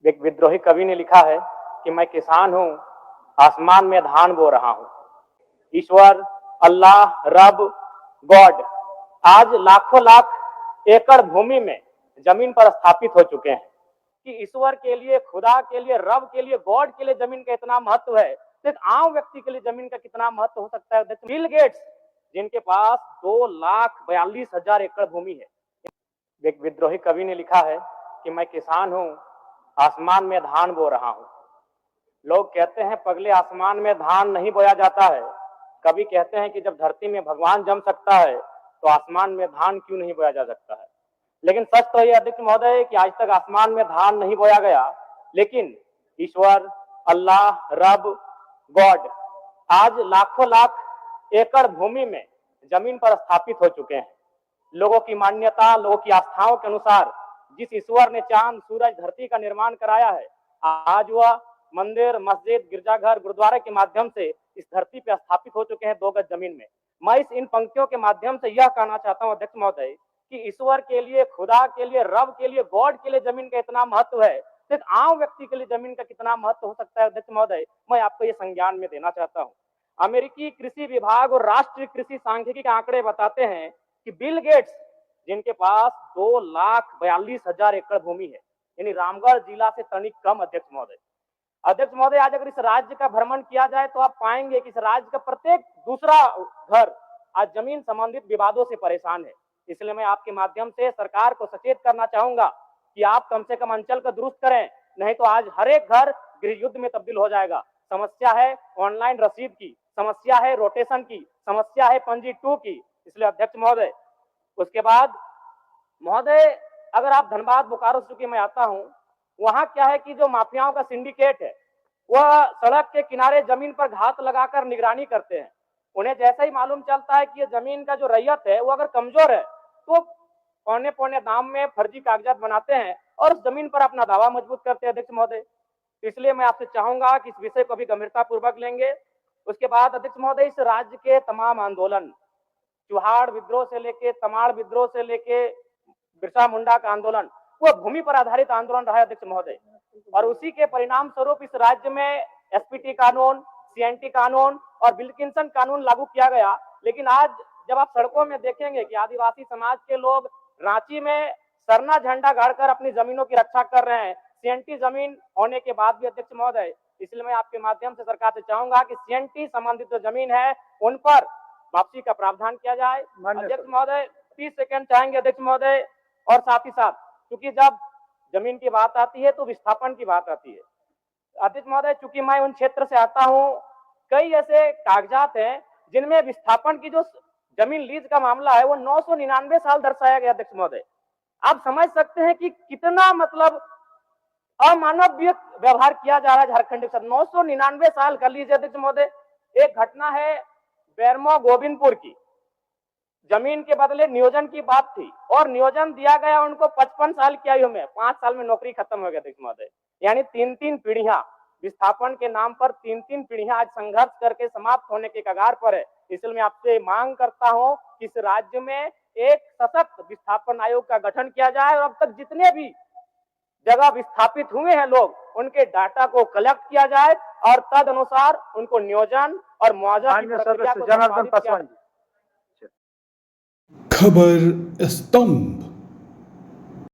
एक विद्रोही कवि ने लिखा है कि मैं किसान हूं, आसमान में धान बो रहा हूं। ईश्वर, अल्लाह, रब, गॉड आज लाखों लाख एकड़ भूमि में जमीन पर स्थापित हो चुके हैं कि ईश्वर के लिए, खुदा के लिए, रब के लिए, गॉड के लिए जमीन का इतना महत्व है तो एक आम व्यक्ति के लिए जमीन का कितना महत्व हो सकता है। बिल गेट्स जिनके पास 2,42,000 एकड़ भूमि है। एक विद्रोही कवि ने लिखा है कि मैं किसान हूं, आसमान में धान बो रहा हूं। लोग कहते हैं पगले आसमान में धान नहीं बोया जाता है। कवि कहते हैं कि जब धरती में भगवान जम सकता है तो आसमान में धान क्यों नहीं बोया जा सकता है। लेकिन सच तो यह अध्यक्ष महोदय कि आज तक आसमान में धान नहीं बोया गया, लेकिन ईश्वर, अल्लाह, रब, गॉड आज लाखों लाख एकड़ भूमि में जमीन पर स्थापित हो चुके हैं। लोगों की मान्यता, लोगों की आस्थाओं के अनुसार जिस ईश्वर ने चांद, सूरज, धरती का निर्माण कराया है, आज वह मंदिर, मस्जिद, गिरजाघर, गुरुद्वारे के माध्यम से इस धरती पर स्थापित हो चुके हैं 2 गज जमीन में। मैं इन पंक्तियों के माध्यम से यह कहना चाहता हूं अध्यक्ष महोदय कि ईश्वर के लिए, खुदा के लिए, रब के लिए, गॉड के लिए जमीन का इतना महत्व है तो एक आम व्यक्ति के लिए जमीन का कितना महत्व हो सकता है अध्यक्ष महोदय, मैं आपको ये संज्ञान में देना चाहता हूँ। अमेरिकी कृषि विभाग और राष्ट्रीय कृषि सांख्यिकी के आंकड़े बताते हैं कि बिल गेट्स जिनके पास 2,42,000 एकड़ भूमि है, यानी रामगढ़ जिला से तनिक कम अध्यक्ष महोदय, आज अगर इस राज्य का भ्रमण किया जाए तो आप पाएंगे कि इस राज्य का प्रत्येक दूसरा घर आज जमीन संबंधित विवादों से परेशान है। इसलिए मैं आपके माध्यम से सरकार को सचेत करना चाहूंगा कि आप कम से कम अंचल को दुरुस्त करें, नहीं तो आज हर एक घर गृह युद्ध में तब्दील हो जाएगा। समस्या है ऑनलाइन रसीद की, समस्या है रोटेशन की, समस्या है पंजी 2 की। इसलिए अध्यक्ष महोदय, उसके बाद महोदय अगर आप धनबाद, बोकारो, चूंकि मैं आता हूं, वहां क्या है कि जो माफियाओं का सिंडिकेट है वह सड़क के किनारे जमीन पर घात लगाकर निगरानी करते हैं। उन्हें जैसा ही मालूम चलता है कि ये जमीन का जो रैयत है वो अगर कमजोर है तो पौने पौने दाम में फर्जी कागजात बनाते हैं और उस जमीन पर अपना दावा मजबूत करते हैं अध्यक्ष महोदय। इसलिए मैं आपसे चाहूंगा कि इस विषय को भी गंभीरता पूर्वक लेंगे। उसके बाद अध्यक्ष महोदय, इस राज्य के तमाम आंदोलन, चुहाड़ विद्रोह से लेके, तमाड़ विद्रोह से लेके बिरसा मुंडा का आंदोलन, वो भूमि पर आधारित आंदोलन रहा है अध्यक्ष महोदय, और उसी के परिणाम स्वरूप इस राज्य में एसपीटी कानून, सीएनटी कानून और विल्किंसन कानून लागू किया गया। लेकिन आज जब आप सड़कों में देखेंगे कि आदिवासी समाज के लोग रांची में सरना झंडा गाड़कर अपनी जमीनों की रक्षा कर रहे हैं, सीएनटी जमीन होने के बाद भी अध्यक्ष महोदय। इसलिए मैं आपके माध्यम से सरकार से चाहूंगा कि सीएनटी संबंधित जो जमीन है उन पर वापसी का प्रावधान किया जाए। अध्यक्ष महोदय 30 सेकंड चाहेंगे अध्यक्ष महोदय। और साथ ही साथ क्योंकि जब जमीन की बात आती है तो विस्थापन की बात आती है अध्यक्ष महोदय, चूंकि मैं उन क्षेत्र से आता हूं, कई ऐसे कागजात हैं जिनमें विस्थापन की जो जमीन लीज का मामला है वो 999 साल दर्शाया गया अध्यक्ष महोदय। आप समझ सकते हैं कि कितना मतलब अमानवीय व्यवहार किया जा रहा है झारखंड के साथ। 999 साल कर लीजिए अध्यक्ष महोदय। एक घटना है बेरमो गोविंदपुर की, जमीन के बदले नियोजन की बात थी और नियोजन दिया गया उनको 55 साल की आयु में, 5 साल में नौकरी खत्म हो गया अध्यक्ष महोदय। यानी 3-3 पीढ़ियां विस्थापन के नाम पर 3-3 पीढ़ियां आज संघर्ष करके समाप्त होने के कगार पर है। इसलिए मैं आपसे मांग करता हूं कि इस राज्य में एक सशक्त विस्थापन आयोग का गठन किया जाए और अब तक जितने भी जगह विस्थापित हुए हैं लोग, उनके डाटा को कलेक्ट किया जाए और तद अनुसार उनको नियोजन और मुआवजा की प्रक्रिया को जनार्दन पासवान जी। खबर स्तंभ